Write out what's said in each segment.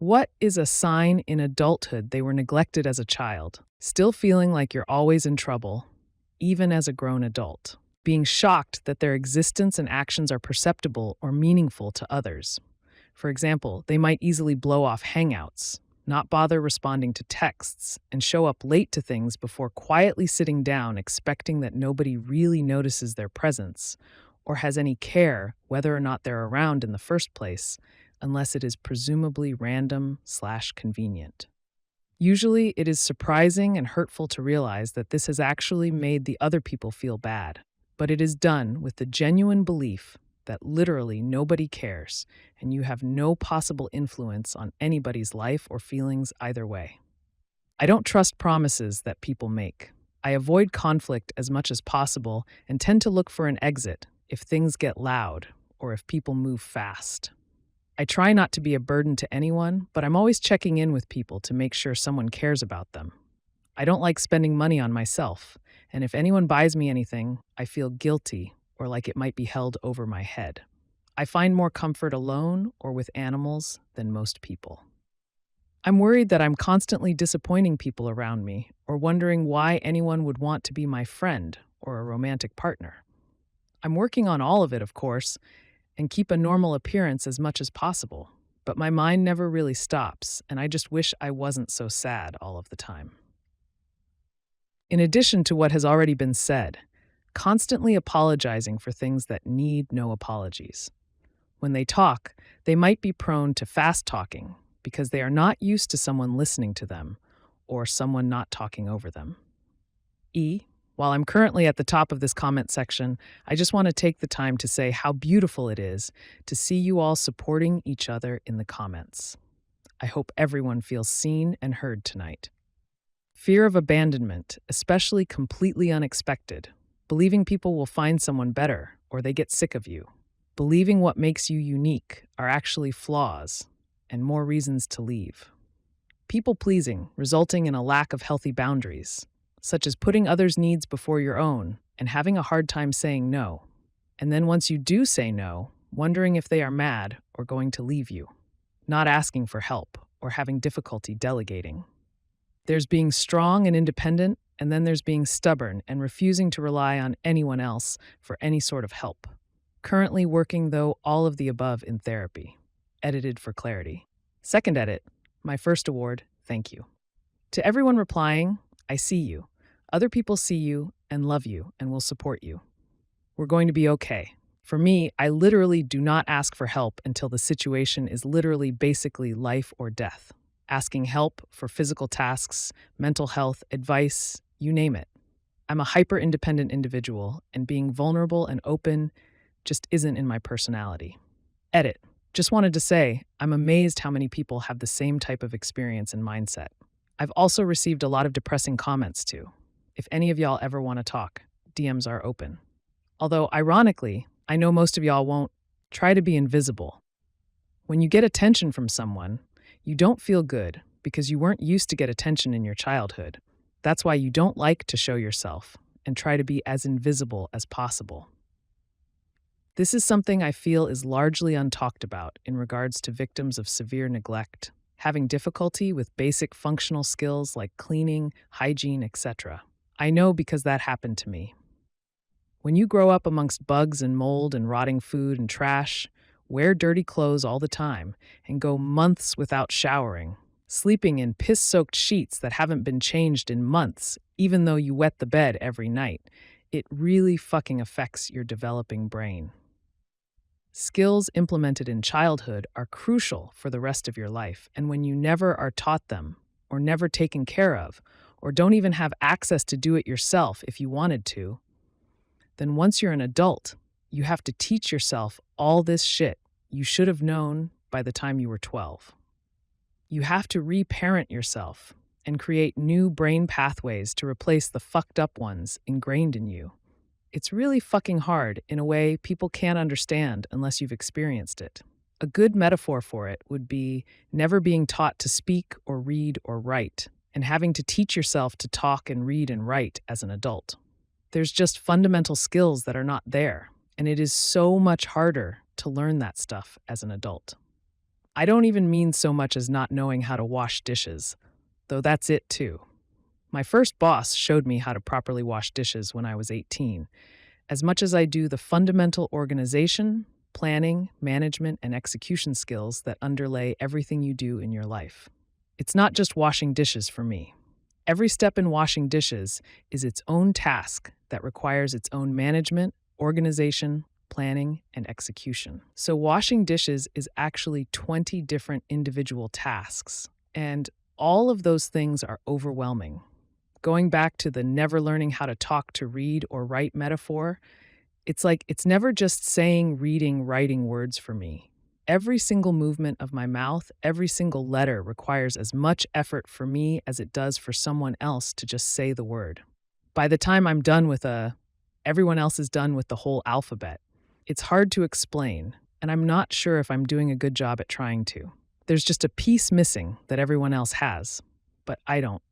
What is a sign in adulthood they were neglected as a child? Still feeling like you're always in trouble, even as a grown adult. Being shocked that their existence and actions are perceptible or meaningful to others. For example, they might easily blow off hangouts, not bother responding to texts, and show up late to things before quietly sitting down expecting that nobody really notices their presence or has any care whether or not they're around in the first place, unless it is presumably random/convenient. Usually, it is surprising and hurtful to realize that this has actually made the other people feel bad, but it is done with the genuine belief that literally nobody cares and you have no possible influence on anybody's life or feelings either way. I don't trust promises that people make. I avoid conflict as much as possible and tend to look for an exit if things get loud or if people move fast. I try not to be a burden to anyone, but I'm always checking in with people to make sure someone cares about them. I don't like spending money on myself, and if anyone buys me anything, I feel guilty or like it might be held over my head. I find more comfort alone or with animals than most people. I'm worried that I'm constantly disappointing people around me or wondering why anyone would want to be my friend or a romantic partner. I'm working on all of it, of course, and keep a normal appearance as much as possible, but my mind never really stops, and I just wish I wasn't so sad all of the time. In addition to what has already been said, constantly apologizing for things that need no apologies. When they talk, they might be prone to fast talking because they are not used to someone listening to them or someone not talking over them. While I'm currently at the top of this comment section, I just want to take the time to say how beautiful it is to see you all supporting each other in the comments. I hope everyone feels seen and heard tonight. Fear of abandonment, especially completely unexpected. Believing people will find someone better or they get sick of you. Believing what makes you unique are actually flaws and more reasons to leave. People-pleasing, resulting in a lack of healthy boundaries, such as putting others' needs before your own and having a hard time saying no. And then once you do say no, wondering if they are mad or going to leave you. Not asking for help or having difficulty delegating. There's being strong and independent, and then there's being stubborn and refusing to rely on anyone else for any sort of help. Currently working, though, all of the above in therapy. Edited for clarity. Second edit, my first award, thank you. To everyone replying, I see you. Other people see you and love you and will support you. We're going to be okay. For me, I literally do not ask for help until the situation is literally basically life or death. Asking help for physical tasks, mental health, advice, you name it. I'm a hyper-independent individual, and being vulnerable and open just isn't in my personality. Edit. Just wanted to say, I'm amazed how many people have the same type of experience and mindset. I've also received a lot of depressing comments too. If any of y'all ever want to talk, DMs are open. Although, ironically, I know most of y'all won't. Try to be invisible. When you get attention from someone, you don't feel good because you weren't used to get attention in your childhood. That's why you don't like to show yourself and try to be as invisible as possible. This is something I feel is largely untalked about in regards to victims of severe neglect, having difficulty with basic functional skills like cleaning, hygiene, etc. I know because that happened to me. When you grow up amongst bugs and mold and rotting food and trash, wear dirty clothes all the time, and go months without showering, sleeping in piss-soaked sheets that haven't been changed in months, even though you wet the bed every night, it really fucking affects your developing brain. Skills implemented in childhood are crucial for the rest of your life, and when you never are taught them, or never taken care of, or don't even have access to do it yourself if you wanted to, then once you're an adult, you have to teach yourself all this shit you should have known by the time you were 12. You have to reparent yourself and create new brain pathways to replace the fucked up ones ingrained in you. It's really fucking hard in a way people can't understand unless you've experienced it. A good metaphor for it would be never being taught to speak or read or write, and having to teach yourself to talk and read and write as an adult. There's just fundamental skills that are not there, and it is so much harder to learn that stuff as an adult. I don't even mean so much as not knowing how to wash dishes, though that's it too. My first boss showed me how to properly wash dishes when I was 18, as much as I do the fundamental organization, planning, management, and execution skills that underlay everything you do in your life. It's not just washing dishes for me. Every step in washing dishes is its own task that requires its own management, organization, planning, and execution. So washing dishes is actually 20 different individual tasks, and all of those things are overwhelming. Going back to the never learning how to talk to read or write metaphor, it's like it's never just saying, reading, writing words for me. Every single movement of my mouth, every single letter requires as much effort for me as it does for someone else to just say the word. By the time I'm done with everyone else is done with the whole alphabet. It's hard to explain, and I'm not sure if I'm doing a good job at trying to. There's just a piece missing that everyone else has, but I don't.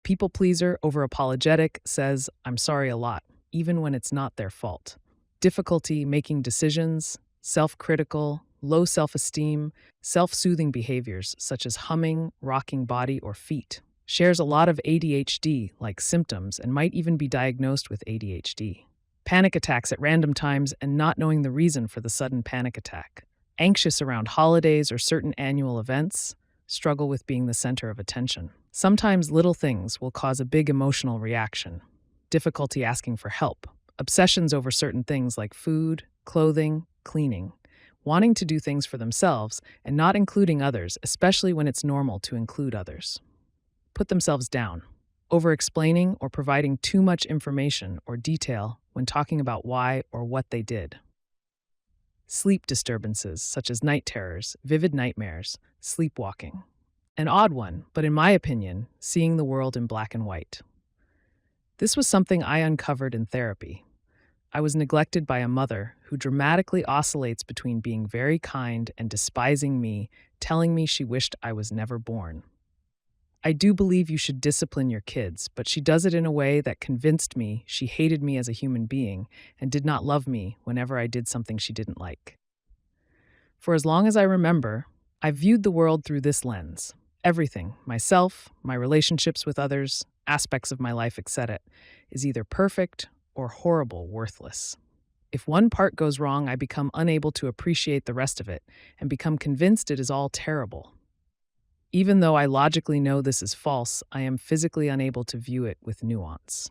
People pleaser, over apologetic, says, I'm sorry a lot, even when it's not their fault. Difficulty making decisions, self-critical, low self-esteem, self-soothing behaviors such as humming, rocking body, or feet. Shares a lot of ADHD-like symptoms and might even be diagnosed with ADHD. Panic attacks at random times and not knowing the reason for the sudden panic attack. Anxious around holidays or certain annual events. Struggle with being the center of attention. Sometimes little things will cause a big emotional reaction. Difficulty asking for help. Obsessions over certain things like food, clothing, cleaning. Wanting to do things for themselves and not including others, especially when it's normal to include others. Put themselves down. Over-explaining or providing too much information or detail when talking about why or what they did. Sleep disturbances such as night terrors, vivid nightmares, sleepwalking. An odd one, but in my opinion, seeing the world in black and white. This was something I uncovered in therapy. I was neglected by a mother who dramatically oscillates between being very kind and despising me, telling me she wished I was never born. I do believe you should discipline your kids, but she does it in a way that convinced me she hated me as a human being and did not love me whenever I did something she didn't like. For as long as I remember, I viewed the world through this lens. Everything, myself, my relationships with others, aspects of my life, etc., is either perfect or horrible, worthless. If one part goes wrong, I become unable to appreciate the rest of it and become convinced it is all terrible. Even though I logically know this is false, I am physically unable to view it with nuance.